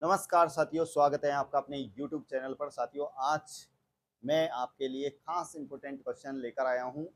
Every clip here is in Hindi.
नमस्कार साथियों, स्वागत है आपका अपने YouTube चैनल पर। साथियों, आज मैं आपके लिए खास इम्पोर्टेंट क्वेश्चन लेकर आया हूँ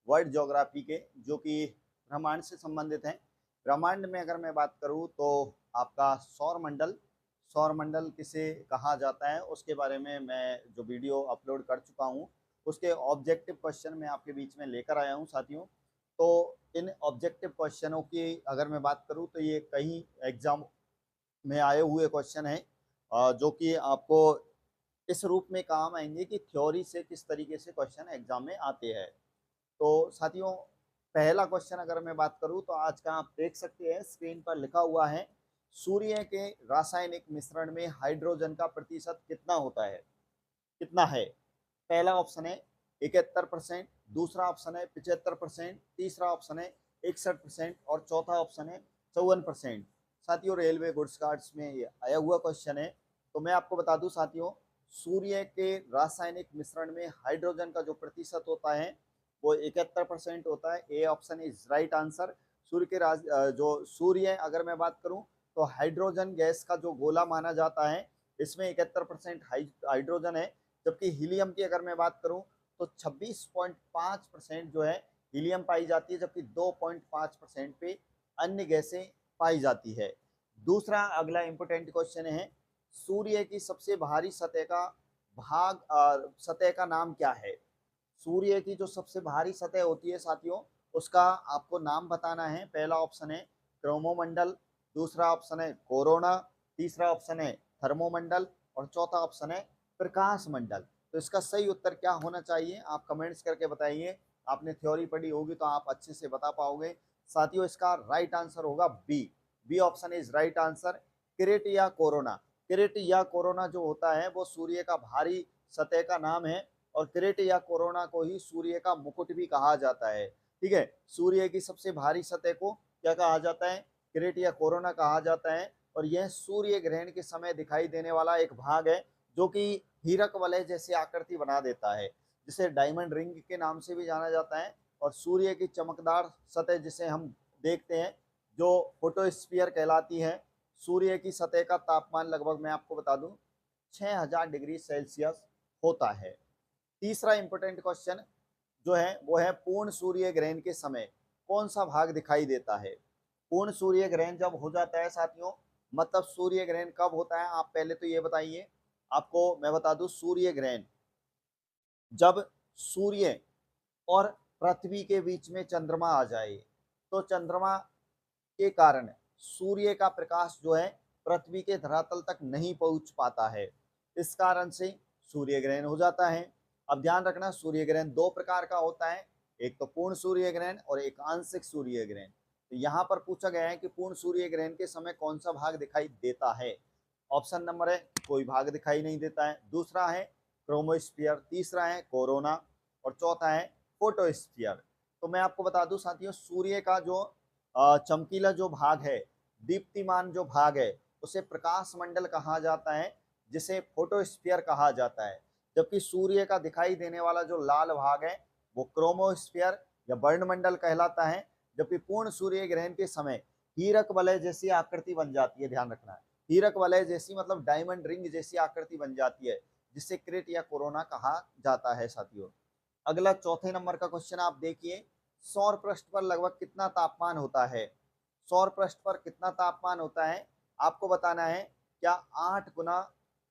वर्ल्ड ज्योग्राफी के, जो कि ब्रह्मांड से संबंधित हैं। ब्रह्मांड में अगर मैं बात करूँ तो आपका सौरमंडल किसे कहा जाता है, उसके बारे में मैं जो वीडियो अपलोड कर चुका हूँ, उसके ऑब्जेक्टिव क्वेश्चन मैं आपके बीच में लेकर आया हूँ साथियों। तो इन ऑब्जेक्टिव क्वेश्चनों की अगर मैं बात करूँ तो ये कई एग्जाम में आए हुए क्वेश्चन हैं, जो कि आपको इस रूप में काम आएंगे कि थ्योरी से किस तरीके से क्वेश्चन एग्जाम में आते हैं। तो साथियों, पहला क्वेश्चन अगर मैं बात करूं तो आज का आप देख सकते हैं स्क्रीन पर लिखा हुआ है, सूर्य के रासायनिक मिश्रण में हाइड्रोजन का प्रतिशत कितना है। पहला ऑप्शन है 71%, दूसरा ऑप्शन है 75%, तीसरा ऑप्शन है 61% और चौथा ऑप्शन है 54%। साथियों, रेलवे गुड्स कार्ड्स में ये आया हुआ क्वेश्चन है। तो मैं आपको बता दूं साथियों, सूर्य के रासायनिक मिश्रण में हाइड्रोजन का जो प्रतिशत होता है वो 71% होता है। A option is right answer. जो सूर्य अगर मैं बात करूं तो हाइड्रोजन गैस का जो गोला माना जाता है, इसमें 71% हाइड्रोजन है। जबकि हीलियम की अगर मैं बात करूं तो 26.5% जो है हीलियम पाई जाती है, जबकि 2.5% पे अन्य गैसें पाई जाती है। दूसरा अगला इंपोर्टेंट क्वेश्चन है, सूर्य की सबसे भारी सतह का नाम क्या है। सूर्य की जो सबसे भारी सतह होती है साथियों, उसका आपको नाम बताना है। पहला ऑप्शन है क्रोमोमंडल, दूसरा ऑप्शन है कोरोना, तीसरा ऑप्शन है थर्मोमंडल और चौथा ऑप्शन है प्रकाश मंडल। तो इसका सही उत्तर क्या होना चाहिए, आप कमेंट्स करके बताइए। आपने थ्योरी पढ़ी होगी तो आप अच्छे से बता पाओगे। साथियों, इसका राइट आंसर होगा B option is right answer. किरीट या कोरोना, किरीट या कोरोना जो होता है वो सूर्य का भारी सतह का नाम है, और किरीट या कोरोना को ही सूर्य का मुकुट भी कहा जाता है। ठीक है, सूर्य की सबसे भारी सतह को क्या कहा जाता है, किरीट या कोरोना कहा जाता है। और यह सूर्य ग्रहण के समय दिखाई देने वाला एक भाग है जो कि हीरक वलय जैसी आकृति बना देता है, जिसे डायमंड रिंग के नाम से भी जाना जाता है। और सूर्य की चमकदार सतह जिसे हम देखते हैं, जो फोटोस्फीयर कहलाती है। सूर्य की सतह का तापमान लगभग मैं आपको बता दूं 6000 डिग्री सेल्सियस होता है। तीसरा इंपोर्टेंट क्वेश्चन जो है वो है, पूर्ण सूर्य ग्रहण के समय कौन सा भाग दिखाई देता है। पूर्ण सूर्य ग्रहण जब हो जाता है साथियों, मतलब सूर्य ग्रहण कब होता है, आप पहले तो ये बताइए। आपको मैं बता दूं, सूर्य ग्रहण जब सूर्य और पृथ्वी के बीच में चंद्रमा आ जाए, तो चंद्रमा के कारण सूर्य का प्रकाश जो है पृथ्वी के धरातल तक नहीं पहुंच पाता है। इस कारण से सूर्य ग्रहण हो जाता है। अब ध्यान रखना, सूर्य ग्रहण दो प्रकार का होता है, एक तो पूर्ण सूर्य ग्रहण और एक आंशिक सूर्य ग्रहण। तो यहाँ पर पूछा गया है कि पूर्ण सूर्य ग्रहण के समय कौन सा भाग दिखाई देता है। ऑप्शन नंबर है कोई भाग दिखाई नहीं देता है, दूसरा है क्रोमोस्फियर, तीसरा है कोरोना और चौथा है फोटोस्फियर। तो मैं आपको बता दूं साथियों, सूर्य का जो चमकीला जो भाग है, दीप्तिमान जो भाग है, उसे प्रकाश मंडल कहा जाता है, जिसे फोटोस्फीयर कहा जाता है। जबकि सूर्य का दिखाई देने वाला जो लाल भाग है वो क्रोमोस्फीयर या वर्णमंडल कहलाता है। जबकि पूर्ण सूर्य ग्रहण के समय हीरक वलय जैसी आकृति बन जाती है। ध्यान रखना है, हीरक वलय जैसी मतलब डायमंड रिंग जैसी आकृति बन जाती है, जिसे क्रिट या कोरोना कहा जाता है साथियों। अगला चौथे नंबर का क्वेश्चन आप देखिए, सौर पृष्ठ पर लगभग कितना तापमान होता है। सौर पृष्ठ पर कितना तापमान होता है आपको बताना है। क्या 8 गुना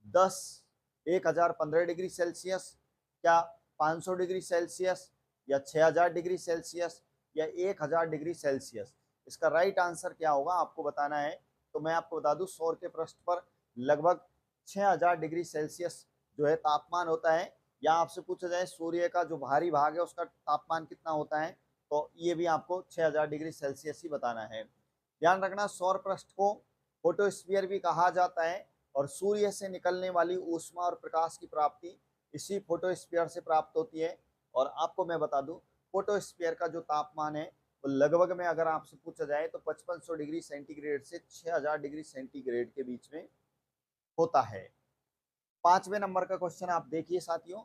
10 1015 डिग्री सेल्सियस, क्या 500 डिग्री सेल्सियस, या 6000 डिग्री सेल्सियस, या 1000 डिग्री सेल्सियस। इसका राइट आंसर क्या होगा आपको बताना है। तो मैं आपको बता दूं, सौर के पृष्ठ पर लगभग 6000 डिग्री सेल्सियस जो है तापमान होता है। या आपसे पूछा जाए सूर्य का जो भारी भाग है उसका तापमान कितना होता है, तो ये भी आपको 6000 डिग्री सेल्सियस ही बताना है। ध्यान रखना, सौर पृष्ठ को फोटोस्फीयर भी कहा जाता है, और सूर्य से निकलने वाली ऊष्मा और प्रकाश की प्राप्ति इसी फोटोस्फीयर से प्राप्त होती है। और आपको मैं बता दूं, फोटोस्फीयर का जो तापमान है वो लगभग में अगर आपसे पूछा जाए तो 5500 डिग्री सेंटीग्रेड से 6000 डिग्री सेंटीग्रेड के बीच में होता है। पांचवें नंबर का क्वेश्चन आप देखिए साथियों,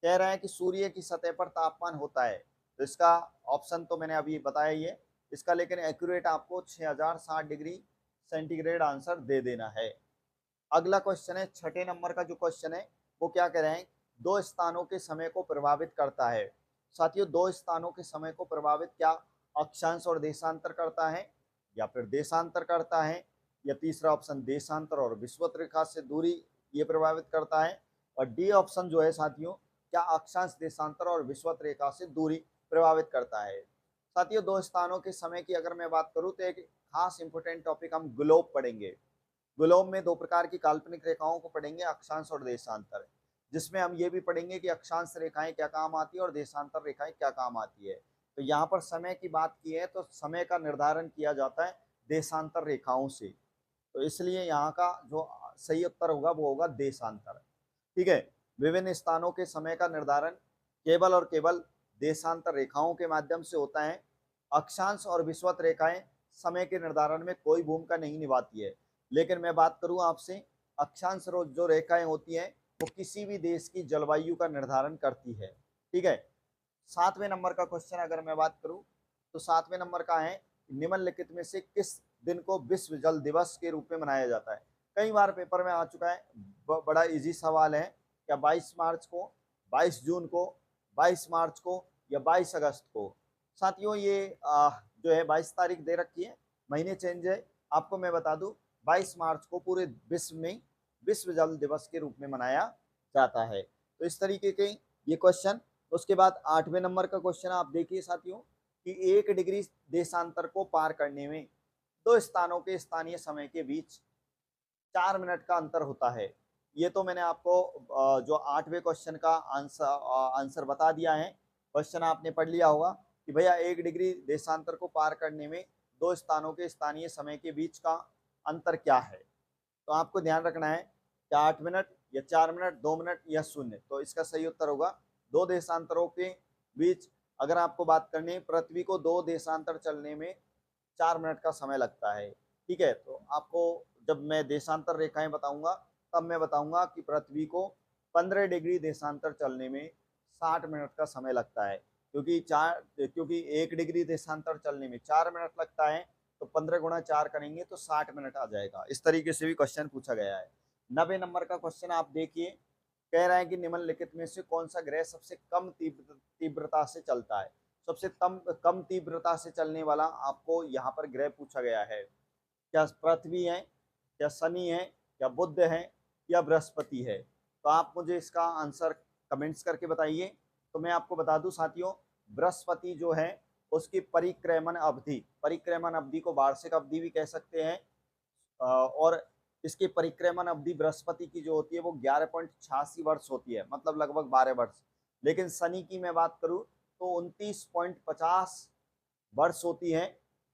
कह रहा है कि सूर्य की सतह पर तापमान होता है। तो इसका ऑप्शन तो मैंने अभी बताया ही है, इसका लेकिन एक्यूरेट आपको 6060 डिग्री सेंटीग्रेड आंसर दे देना है। अगला क्वेश्चन है, छठे नंबर का जो क्वेश्चन है वो क्या कह रहे हैं, दो स्थानों के समय को प्रभावित करता है। साथियों, दो स्थानों के समय को प्रभावित क्या अक्षांश और देशांतर करता है, या फिर देशांतर करता है, या तीसरा ऑप्शन देशांतर और विषुवत रेखा से दूरी ये प्रभावित करता है, और डी ऑप्शन जो है साथियों, क्या अक्षांश देशांतर और विषुवत रेखा से दूरी प्रभावित करता है। साथियों, दो स्थानों के समय की अगर मैं बात करूं तो एक खास इंपोर्टेंट टॉपिक हम ग्लोब पढ़ेंगे। ग्लोब में दो प्रकार की काल्पनिक रेखाओं को पढ़ेंगे, अक्षांश और देशांतर, जिसमें हम ये भी पढ़ेंगे कि अक्षांश रेखाएं क्या काम आती है और देशांतर रेखाएं क्या काम आती है। तो यहाँ पर समय की बात की है तो समय का निर्धारण किया जाता है देशांतर रेखाओं से, तो इसलिए यहाँ का जो सही उत्तर होगा वो होगा देशांतर। ठीक है, विभिन्न स्थानों के समय का निर्धारण केवल और केवल देशांतर रेखाओं के माध्यम से होता है। अक्षांश और विषुवत रेखाएं समय के निर्धारण में कोई भूमिका नहीं निभाती है। लेकिन मैं बात करूं आपसे, अक्षांश जो रेखाएं होती हैं वो किसी भी देश की जलवायु का निर्धारण करती है। ठीक है, सातवें नंबर का क्वेश्चन अगर मैं बात करूं तो सातवें नंबर का है, निम्नलिखित में से किस दिन को विश्व जल दिवस के रूप में मनाया जाता है। कई बार पेपर में आ चुका है, बड़ा इजी सवाल है, क्या 22 मार्च को, 22 जून को, 22 मार्च को, या 22 अगस्त को। साथियों, ये जो है 22 तारीख दे रखी है, महीने चेंज है। आपको मैं बता दूं 22 मार्च को पूरे विश्व में विश्व जल दिवस के रूप में मनाया जाता है। तो इस तरीके के ये क्वेश्चन। उसके बाद आठवें नंबर का क्वेश्चन आप देखिए साथियों, कि 1 डिग्री देशांतर को पार करने में दो स्थानों के स्थानीय समय के बीच 4 मिनट का अंतर होता है। ये तो मैंने आपको जो आठवें क्वेश्चन का आंसर बता दिया है। क्वेश्चन आपने पढ़ लिया होगा कि भैया 1 डिग्री देशांतर को पार करने में दो स्थानों के स्थानीय समय के बीच का अंतर क्या है। तो आपको ध्यान रखना है कि 8 मिनट या 4 मिनट, 2 मिनट या 0। तो इसका सही उत्तर होगा दो देशांतरों के बीच। अगर आपको बात करनी है, पृथ्वी को दो देशांतर चलने में 4 मिनट का समय लगता है। ठीक है, तो आपको जब मैं देशांतर रेखाएं बताऊंगा तब मैं बताऊंगा कि पृथ्वी को 15 डिग्री देशांतर चलने में 60 मिनट का समय लगता है, क्योंकि 1 डिग्री देशांतर चलने में 4 मिनट लगता है, तो 15 गुणा 4 करेंगे तो 60 मिनट आ जाएगा। इस तरीके से भी क्वेश्चन पूछा गया है। 90 नंबर का क्वेश्चन आप देखिए, कह रहा है कि निम्नलिखित में से कौन सा ग्रह सबसे कम तीव्रता से चलता है। सबसे कम तीव्रता से चलने वाला आपको यहाँ पर ग्रह पूछा गया है। क्या पृथ्वी है, क्या शनि है, क्या बुध है, या बृहस्पति है। तो आप मुझे इसका आंसर कमेंट्स करके बताइए। तो मैं आपको बता दूं साथियों, बृहस्पति जो है उसकी परिक्रमण अवधि को वार्षिक अवधि भी कह सकते हैं, और इसकी परिक्रमण अवधि बृहस्पति की जो होती है वो 11.86 वर्ष होती है, मतलब लगभग 12 वर्ष। लेकिन शनि की मैं बात करूं तो 29.50 वर्ष होती है।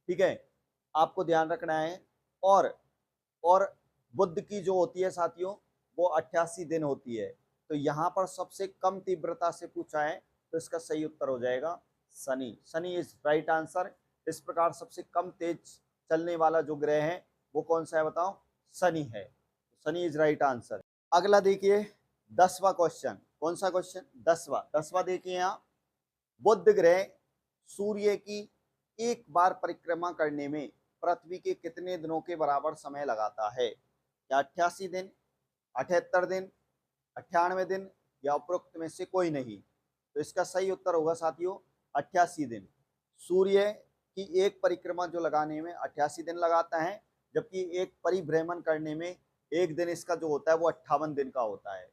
ठीक है, आपको ध्यान रखना है। और बुध की जो होती है साथियों वो 88 दिन होती है। तो यहाँ पर सबसे कम तीव्रता से पूछा है, तो इसका सही उत्तर हो जाएगा Shani. Shani is right answer. इस प्रकार सबसे कम तेज चलने वाला जो ग्रह है वो कौन सा है बताओ, शनि है। Shani is right answer. अगला देखिए 10वां क्वेश्चन। कौन सा क्वेश्चन, 10वां देखिए यहाँ, बुध ग्रह सूर्य की एक बार परिक्रमा करने में पृथ्वी के कितने दिनों के बराबर समय लगाता है। क्या 88 दिन, 78 दिन, 98 दिन, या उपरोक्त में से कोई नहीं। तो इसका सही उत्तर होगा साथियों 88 दिन। सूर्य की एक परिक्रमा जो लगाने में 88 दिन लगाता है, जबकि एक परिभ्रमण करने में एक दिन इसका जो होता है वो 58 दिन का होता है।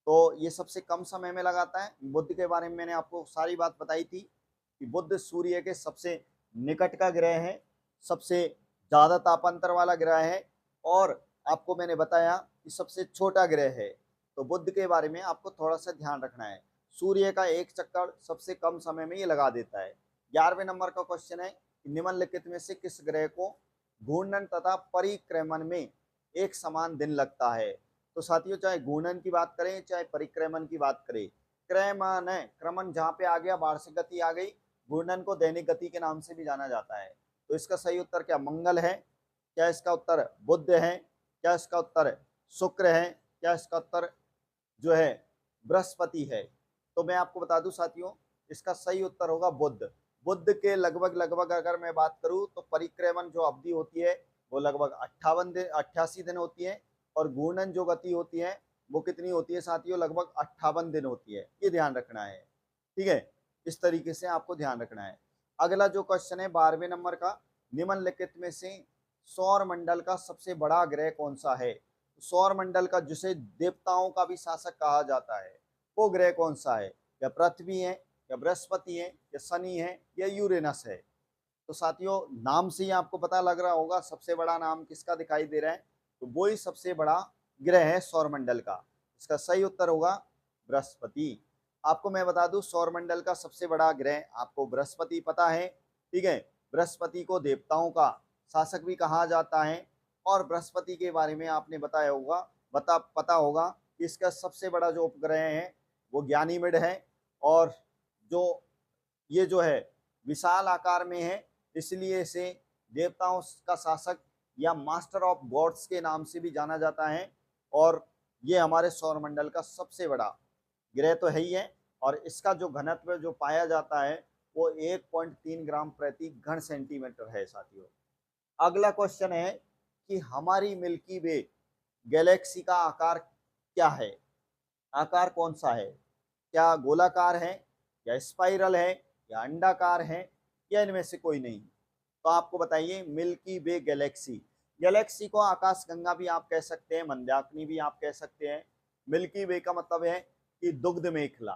तो ये सबसे कम समय में लगाता है। बुध के बारे में मैंने आपको सारी बात बताई थी कि बुध सूर्य के सबसे निकट का ग्रह है, सबसे ज्यादा तापांतर वाला ग्रह है, और आपको मैंने बताया कि सबसे छोटा ग्रह है। तो बुध के बारे में आपको थोड़ा सा ध्यान रखना है। सूर्य का एक चक्कर सबसे कम समय में ये लगा देता है। 11वें नंबर का क्वेश्चन है, निम्नलिखित में से किस ग्रह को घूर्णन तथा परिक्रमण में एक समान दिन लगता है। तो साथियों, चाहे घूर्णन की बात करें चाहे परिक्रमण की बात करें, क्रमण जहाँ पे आ गया वार्षिक गति आ गई, घूर्णन को दैनिक गति के नाम से भी जाना जाता है। तो इसका सही उत्तर क्या मंगल है, क्या इसका उत्तर बुध है, क्या इसका उत्तर शुक्र है, क्या इसका उत्तर जो है बृहस्पति है। तो मैं आपको बता दूं साथियों, इसका सही उत्तर होगा बुध। बुध के लगभग अगर मैं बात करूं तो परिक्रमण जो अवधि होती है वो लगभग 88 दिन होती है, और घूर्णन जो गति होती है वो कितनी होती है साथियों, लगभग 58 दिन होती है। ये ध्यान रखना है, ठीक है, इस तरीके से आपको ध्यान रखना है। अगला जो क्वेश्चन है 12वें नंबर का, निम्नलिखित में से सौर मंडल का सबसे बड़ा ग्रह कौन सा है। सौर मंडल का जिसे देवताओं का भी शासक कहा जाता है वो ग्रह कौन सा है, या पृथ्वी है, या बृहस्पति है, या शनि है, या यूरेनस है। तो साथियों नाम से ही आपको पता लग रहा होगा सबसे बड़ा नाम किसका दिखाई दे रहा है, तो वो ही सबसे बड़ा ग्रह है सौरमंडल का। इसका सही उत्तर होगा बृहस्पति। आपको मैं बता दूं सौरमंडल का सबसे बड़ा ग्रह आपको बृहस्पति पता है, ठीक है। बृहस्पति को देवताओं का शासक भी कहा जाता है, और बृहस्पति के बारे में आपने बताया होगा, पता होगा कि इसका सबसे बड़ा जो उपग्रह है वो ज्ञानीमेड है, और जो ये जो है विशाल आकार में है, इसलिए इसे देवताओं का शासक या मास्टर ऑफ गॉड्स के नाम से भी जाना जाता है। और ये हमारे सौरमंडल का सबसे बड़ा ग्रह तो है ही है, और इसका जो घनत्व जो पाया जाता है वो 1.3 ग्राम प्रति घन सेंटीमीटर है साथियों। अगला क्वेश्चन है कि हमारी मिल्की वे गैलेक्सी का आकार क्या है, आकार कौन सा है, क्या गोलाकार है, या स्पाइरल है, या अंडाकार है, या इनमें से कोई नहीं। तो आपको बताइए मिल्की वे गैलेक्सी, गैलेक्सी को आकाश गंगा भी आप कह सकते हैं, मंदाकिनी भी आप कह सकते हैं। मिल्की वे का मतलब है कि दुग्ध मेखला,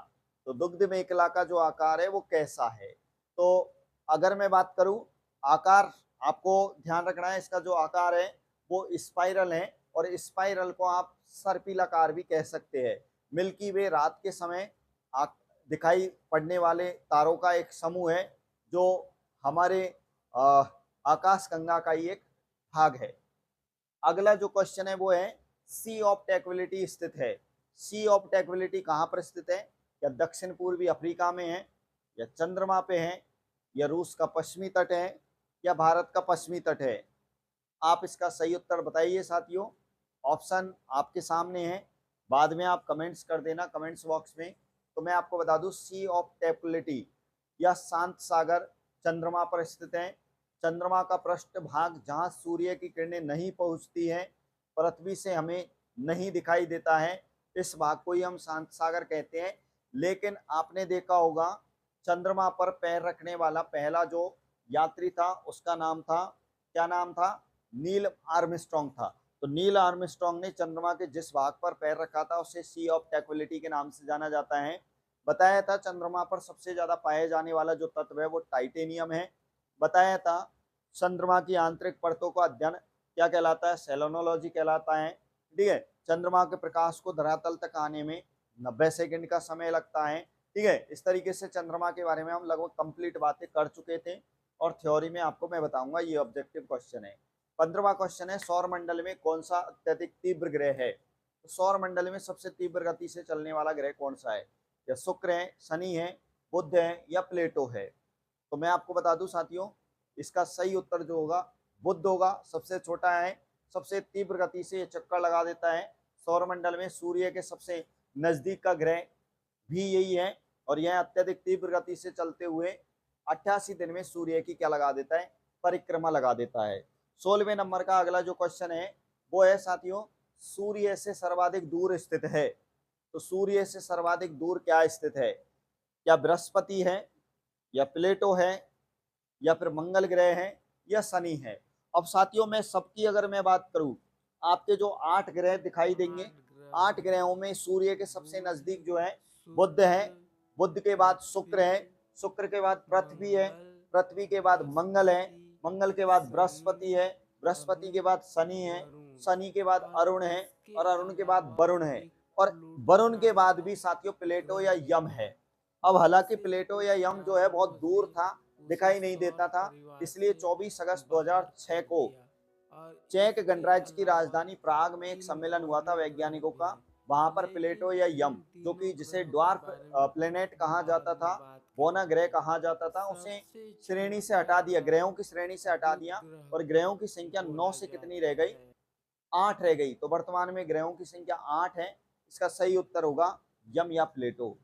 तो दुग्ध मेखला का जो आकार है वो कैसा है। तो अगर मैं बात करूं आकार, आपको ध्यान रखना है इसका जो आकार है वो स्पाइरल है, और स्पाइरल को आप सर्पिलाकार भी कह सकते हैं। मिल्की वे रात के समय दिखाई पड़ने वाले तारों का एक समूह है जो हमारे आकाश गंगा का ही एक भाग है। अगला जो क्वेश्चन है वो है सी ऑफ ट्रैंक्विलिटी स्थित है। सी ऑफ ट्रैंक्विलिटी कहाँ पर स्थित है, या दक्षिण पूर्वी अफ्रीका में है, या चंद्रमा पे है, या रूस का पश्चिमी तट है, या भारत का पश्चिमी तट है। आप इसका सही उत्तर बताइए साथियों। ऑप्शन आपके सामने है, बाद में आप कमेंट्स कर देना कमेंट्स बॉक्स में। तो मैं आपको बता दूं सी ऑफ ट्रैंक्विलिटी या शांत सागर चंद्रमा पर स्थित है। चंद्रमा का पृष्ठ भाग जहां सूर्य की किरणें नहीं पहुंचती हैं, पृथ्वी से हमें नहीं दिखाई देता है, इस भाग को ही हम शांत सागर कहते हैं। लेकिन आपने देखा होगा चंद्रमा पर पैर रखने वाला पहला जो यात्री था उसका नाम था, क्या नाम था, नील आर्मस्ट्रॉन्ग था। तो नील आर्मस्ट्रॉन्ग ने चंद्रमा के जिस भाग पर पैर रखा था उसे सी ऑफ ट्रैंक्विलिटी के नाम से जाना जाता है। बताया था चंद्रमा पर सबसे ज्यादा पाए जाने वाला जो तत्व है वो टाइटेनियम है। बताया था चंद्रमा की आंतरिक परतों का अध्ययन क्या कहलाता है, सेलेनोलॉजी कहलाता है, ठीक है। चंद्रमा के प्रकाश को धरातल तक आने में 90 सेकंड का समय लगता है, ठीक है। इस तरीके से चंद्रमा के बारे में हम लगभग कंप्लीट बातें कर चुके थे, और थ्योरी में आपको मैं बताऊंगा, ये ऑब्जेक्टिव क्वेश्चन है। 15वां क्वेश्चन है सौर मंडल में कौन सा अत्यधिक तीव्र ग्रह है। तो सौर मंडल में सबसे तीव्र गति से चलने वाला ग्रह कौन सा है, या शुक्र है, शनि है, बुध है, या प्लेटो है। तो मैं आपको बता दूं साथियों इसका सही उत्तर जो होगा बुध होगा। सबसे छोटा है, सबसे तीव्र गति से ये चक्कर लगा देता है। सौरमंडल में सूर्य के सबसे नजदीक का ग्रह भी यही है, और यह अत्यधिक तीव्र गति से चलते हुए 88 दिन में सूर्य की क्या लगा देता है, परिक्रमा लगा देता है। 16वें नंबर का अगला जो क्वेश्चन है वो है साथियों सूर्य से सर्वाधिक दूर स्थित है। तो सूर्य से सर्वाधिक दूर क्या स्थित है, क्या बृहस्पति है, या प्लेटो है, या फिर मंगल ग्रह है, या शनि है। अब साथियों मैं सबकी अगर मैं बात करूं, आपके जो 8 ग्रह दिखाई देंगे, 8 ग्रहों में सूर्य के सबसे नजदीक जो है बुध है, बुध के बाद शुक्र है, शुक्र के बाद पृथ्वी है, पृथ्वी के बाद मंगल है, मंगल के बाद बृहस्पति है, बृहस्पति के बाद शनि है, शनि के बाद अरुण है, और अरुण के बाद वरुण है, और वरुण के बाद भी साथियों प्लेटो या यम है। अब हालांकि प्लेटो या यम जो है बहुत दूर था, दिखाई नहीं देता था, इसलिए 24 अगस्त 2006 को चेक गणराज्य की राजधानी प्राग में एक सम्मेलन हुआ था वैज्ञानिकों का। वहां पर प्लेटो या यम जो कि जिसे ड्वार्फ प्लेनेट कहा जाता था, बोना ग्रह कहा जाता था, उसे श्रेणी से हटा दिया, ग्रहों की श्रेणी से हटा दिया, और ग्रहों की संख्या 9 से कितनी रह गई, 8 रह गई। तो वर्तमान में ग्रहों की संख्या 8 है। इसका सही उत्तर होगा यम या प्लेटो।